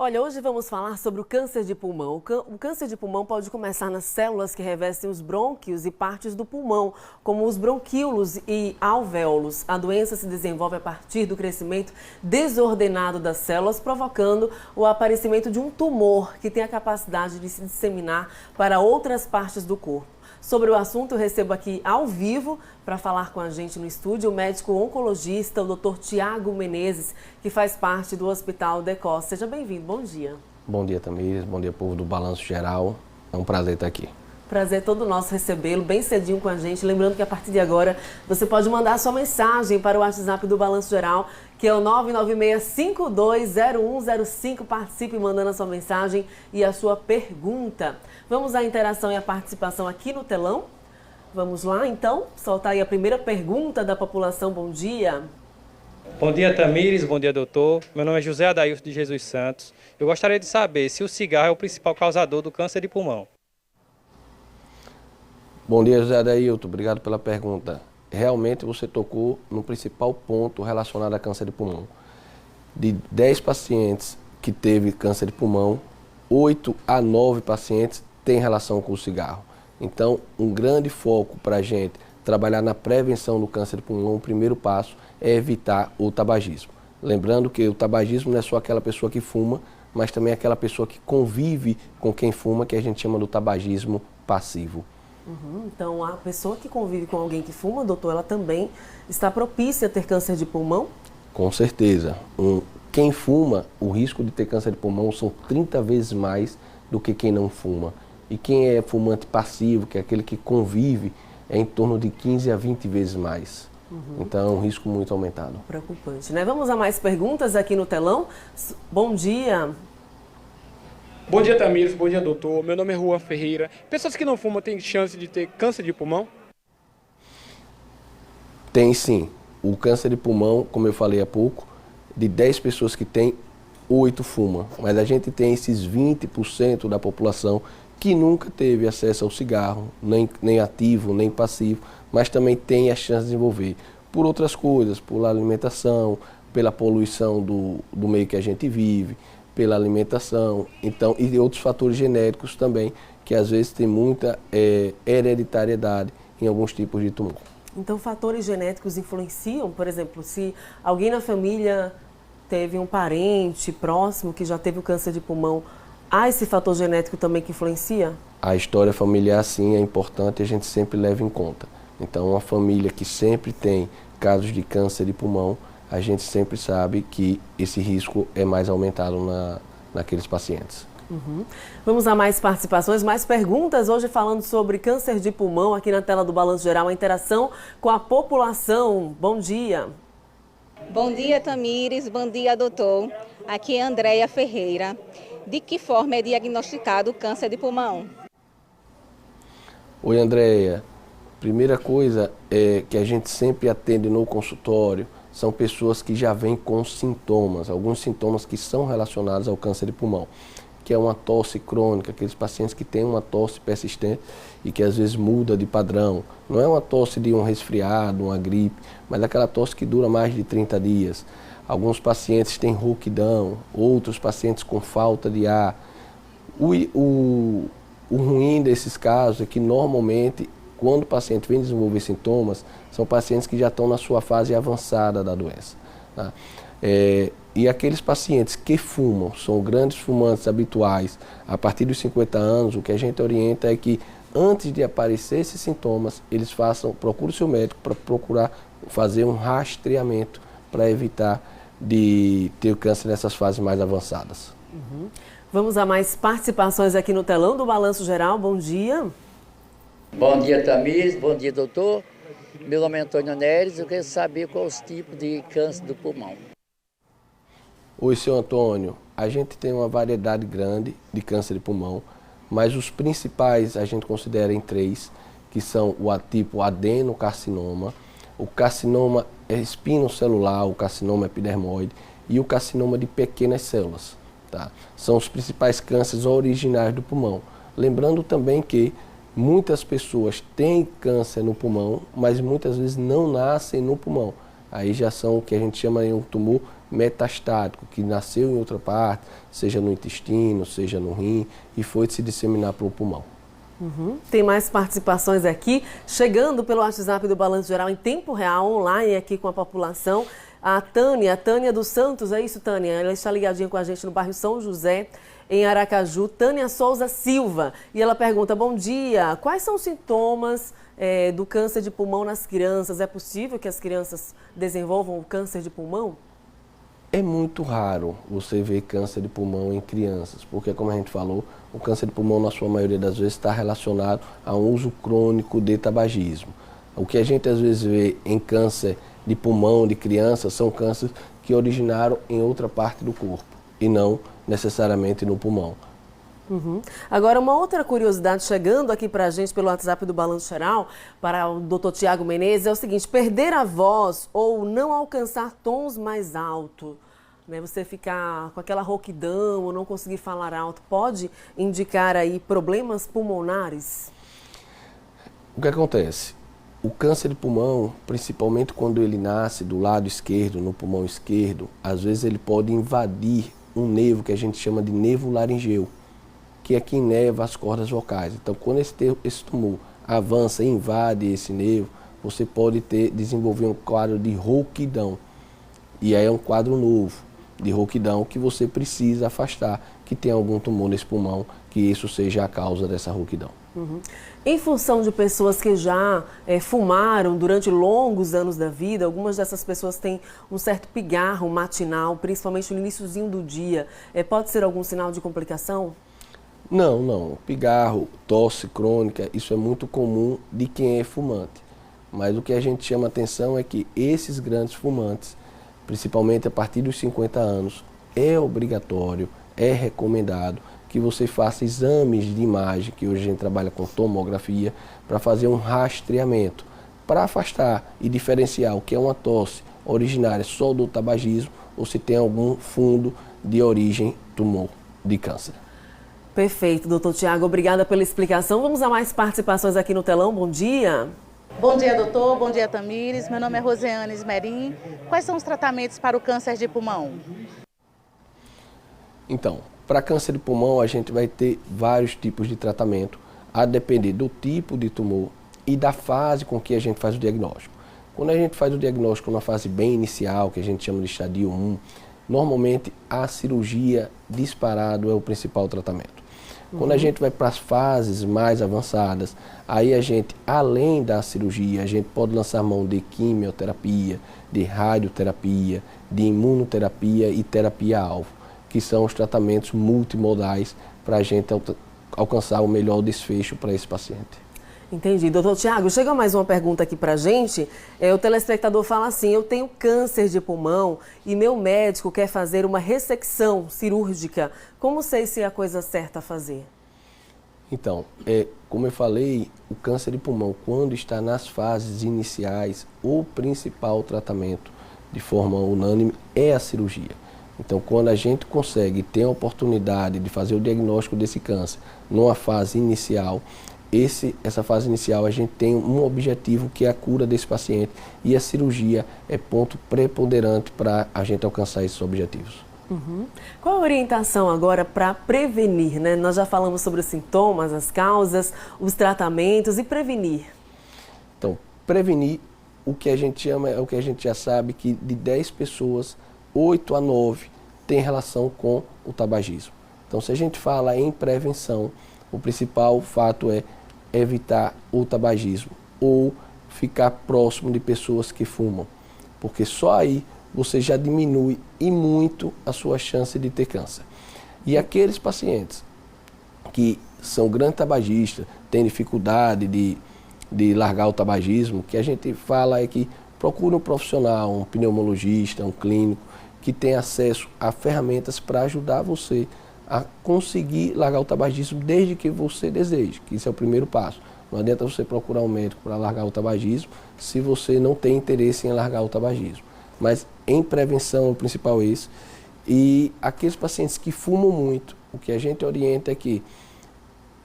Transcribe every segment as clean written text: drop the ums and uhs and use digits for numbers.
Olha, hoje vamos falar sobre o câncer de pulmão. O câncer de pulmão pode começar nas células que revestem os brônquios e partes do pulmão, como os bronquíolos e alvéolos. A doença se desenvolve a partir do crescimento desordenado das células, provocando o aparecimento de um tumor que tem a capacidade de se disseminar para outras partes do corpo. Sobre o assunto, eu recebo aqui ao vivo, para falar com a gente no estúdio, o médico oncologista, o Dr. Tiago Menezes, que faz parte do Hospital Decos. Seja bem-vindo, bom dia. Bom dia, Tamires, bom dia, povo do Balanço Geral. É um prazer estar aqui. Prazer todo nosso recebê-lo bem cedinho com a gente. Lembrando que a partir de agora você pode mandar a sua mensagem para o WhatsApp do Balanço Geral, que é o 996-520105. Participe mandando a sua mensagem e a sua pergunta. Vamos à interação e à participação aqui no telão? Vamos lá, então? Soltar aí a primeira pergunta da população. Bom dia. Bom dia, Tamires. Bom dia, doutor. Meu nome é José Adailson de Jesus Santos. Eu gostaria de saber se o cigarro é o principal causador do câncer de pulmão. Bom dia, José Adailton. Obrigado pela pergunta. Realmente você tocou no principal ponto relacionado a câncer de pulmão. De 10 pacientes que teve câncer de pulmão, 8 a 9 pacientes têm relação com o cigarro. Então, um grande foco para a gente trabalhar na prevenção do câncer de pulmão, o primeiro passo é evitar o tabagismo. Lembrando que o tabagismo não é só aquela pessoa que fuma, mas também aquela pessoa que convive com quem fuma, que a gente chama do tabagismo passivo. Então, a pessoa que convive com alguém que fuma, doutor, ela também está propícia a ter câncer de pulmão? Com certeza. Quem fuma, o risco de ter câncer de pulmão são 30 vezes mais do que quem não fuma. E quem é fumante passivo, que é aquele que convive, é em torno de 15 a 20 vezes mais. Então é um risco muito aumentado. Preocupante, né? Vamos a mais perguntas aqui no telão. Bom dia. Bom dia, Tamires. Bom dia, doutor. Meu nome é Juan Ferreira. Pessoas que não fumam têm chance de ter câncer de pulmão? Tem sim. O câncer de pulmão, como eu falei há pouco, de 10 pessoas que tem, 8 fumam. Mas a gente tem esses 20% da população que nunca teve acesso ao cigarro, nem ativo, nem passivo, mas também tem a chance de desenvolver por outras coisas, por alimentação, pela poluição do meio que a gente vive, pela alimentação, então, e outros fatores genéticos também, que às vezes tem muita hereditariedade em alguns tipos de tumor. Então, fatores genéticos influenciam? Por exemplo, se alguém na família teve um parente próximo que já teve o câncer de pulmão, há esse fator genético também que influencia? A história familiar, sim, é importante e a gente sempre leva em conta. Então, uma família que sempre tem casos de câncer de pulmão, a gente sempre sabe que esse risco é mais aumentado naqueles pacientes. Vamos a mais participações, mais perguntas. Hoje falando sobre câncer de pulmão aqui na tela do Balanço Geral, a interação com a população. Bom dia. Bom dia, Tamires. Bom dia, doutor. Aqui é Andréia Ferreira. De que forma é diagnosticado o câncer de pulmão? Oi, Andréia. Primeira coisa é que a gente sempre atende no consultório são pessoas que já vêm com sintomas, alguns sintomas que são relacionados ao câncer de pulmão, que é uma tosse crônica, aqueles pacientes que têm uma tosse persistente e que às vezes muda de padrão. Não é uma tosse de um resfriado, uma gripe, mas aquela tosse que dura mais de 30 dias. Alguns pacientes têm rouquidão, outros pacientes com falta de ar. O ruim desses casos é que normalmente, quando o paciente vem desenvolver sintomas, são pacientes que já estão na sua fase avançada da doença. Tá? E aqueles pacientes que fumam, são grandes fumantes habituais, a partir dos 50 anos, o que a gente orienta é que antes de aparecer esses sintomas, eles procurem o seu médico para procurar fazer um rastreamento para evitar de ter o câncer nessas fases mais avançadas. Vamos a mais participações aqui no telão do Balanço Geral. Bom dia. Bom dia, Tamires. Bom dia, doutor. Meu nome é Antônio Neres. Eu quero saber quais os tipos de câncer do pulmão. Oi, senhor Antônio. A gente tem uma variedade grande de câncer de pulmão, mas os principais a gente considera em 3, que são o tipo adenocarcinoma, o carcinoma espinocelular, o carcinoma epidermoide e o carcinoma de pequenas células. Tá? São os principais cânceres originais do pulmão. Lembrando também que muitas pessoas têm câncer no pulmão, mas muitas vezes não nascem no pulmão. Aí já são o que a gente chama de um tumor metastático, que nasceu em outra parte, seja no intestino, seja no rim, e foi se disseminar para o pulmão. Tem mais participações aqui, chegando pelo WhatsApp do Balanço Geral em tempo real, online aqui com a população. A Tânia dos Santos, é isso, Tânia? Ela está ligadinha com a gente no bairro São José, em Aracaju. Tânia Souza Silva. E ela pergunta, bom dia, quais são os sintomas do câncer de pulmão nas crianças? É possível que as crianças desenvolvam o câncer de pulmão? É muito raro você ver câncer de pulmão em crianças, porque, como a gente falou, o câncer de pulmão, na sua maioria das vezes, está relacionado a um uso crônico de tabagismo. O que a gente, às vezes, vê em câncer de pulmão de crianças são cânceres que originaram em outra parte do corpo e não necessariamente no pulmão. Agora, uma outra curiosidade chegando aqui para a gente pelo WhatsApp do Balanço Geral, para o Dr. Tiago Menezes, é o seguinte: perder a voz ou não alcançar tons mais altos, né? Você ficar com aquela rouquidão ou não conseguir falar alto, pode indicar aí problemas pulmonares? O que acontece? O câncer de pulmão, principalmente quando ele nasce do lado esquerdo, no pulmão esquerdo, às vezes ele pode invadir um nervo que a gente chama de nervo laringeu, que é que inerva as cordas vocais. Então, quando esse tumor avança e invade esse nervo, você pode desenvolver um quadro de rouquidão. E aí é um quadro novo de rouquidão que você precisa afastar, que tem algum tumor nesse pulmão, que isso seja a causa dessa rouquidão. Em função de pessoas que já fumaram durante longos anos da vida, algumas dessas pessoas têm um certo pigarro matinal, principalmente no iniciozinho do dia. Pode ser algum sinal de complicação? Não. Pigarro, tosse crônica, isso é muito comum de quem é fumante. Mas o que a gente chama atenção é que esses grandes fumantes, principalmente a partir dos 50 anos, é obrigatório, é recomendado que você faça exames de imagem, que hoje a gente trabalha com tomografia, para fazer um rastreamento, para afastar e diferenciar o que é uma tosse originária só do tabagismo ou se tem algum fundo de origem tumor de câncer. Perfeito, doutor Tiago, obrigada pela explicação. Vamos a mais participações aqui no telão. Bom dia. Bom dia, doutor. Bom dia, Tamires. Meu nome é Rosiane Esmerim. Quais são os tratamentos para o câncer de pulmão? Então, para câncer de pulmão, a gente vai ter vários tipos de tratamento, a depender do tipo de tumor e da fase com que a gente faz o diagnóstico. Quando a gente faz o diagnóstico na fase bem inicial, que a gente chama de estadio 1, normalmente a cirurgia disparado é o principal tratamento. Quando a gente vai para as fases mais avançadas, aí a gente, além da cirurgia, a gente pode lançar mão de quimioterapia, de radioterapia, de imunoterapia e terapia-alvo, que são os tratamentos multimodais para a gente alcançar o melhor desfecho para esse paciente. Entendi. Doutor Tiago, chega mais uma pergunta aqui para a gente. O telespectador fala assim: eu tenho câncer de pulmão e meu médico quer fazer uma ressecção cirúrgica. Como sei se é a coisa certa a fazer? Então, como eu falei, o câncer de pulmão, quando está nas fases iniciais, o principal tratamento, de forma unânime, é a cirurgia. Então, quando a gente consegue ter a oportunidade de fazer o diagnóstico desse câncer numa fase inicial, essa fase inicial a gente tem um objetivo que é a cura desse paciente e a cirurgia é ponto preponderante para a gente alcançar esses objetivos. Qual a orientação agora para prevenir, né? Nós já falamos sobre os sintomas, as causas, os tratamentos e prevenir. Então, prevenir, o que a gente chama, é o que a gente já sabe, que de 10 pessoas, 8 a 9 tem relação com o tabagismo. Então, se a gente fala em prevenção, o principal fato é evitar o tabagismo ou ficar próximo de pessoas que fumam, porque só aí você já diminui e muito a sua chance de ter câncer. E aqueles pacientes que são grandes tabagistas, têm dificuldade de largar o tabagismo, que a gente fala é que procure um profissional, um pneumologista, um clínico, que tem acesso a ferramentas para ajudar você a conseguir largar o tabagismo desde que você deseje, que isso é o primeiro passo. Não adianta você procurar um médico para largar o tabagismo se você não tem interesse em largar o tabagismo. Mas em prevenção, o principal é isso. E aqueles pacientes que fumam muito, o que a gente orienta é que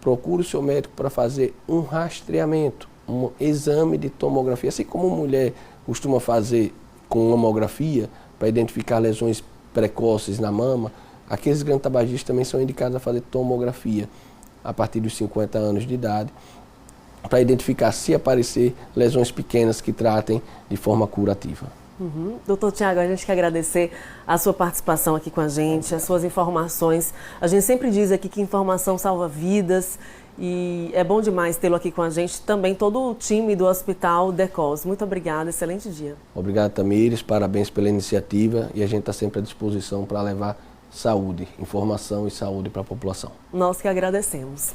procure o seu médico para fazer um rastreamento, um exame de tomografia, assim como a mulher costuma fazer com mamografia, para identificar lesões precoces na mama, aqueles grandes tabagistas também são indicados a fazer tomografia a partir dos 50 anos de idade, para identificar se aparecer lesões pequenas que tratem de forma curativa. Doutor Tiago, a gente quer agradecer a sua participação aqui com a gente, as suas informações. A gente sempre diz aqui que informação salva vidas e é bom demais tê-lo aqui com a gente, também todo o time do Hospital Decos. Muito obrigada, excelente dia. Obrigado, Tamires, parabéns pela iniciativa e a gente está sempre à disposição para levar saúde, informação e saúde para a população. Nós que agradecemos.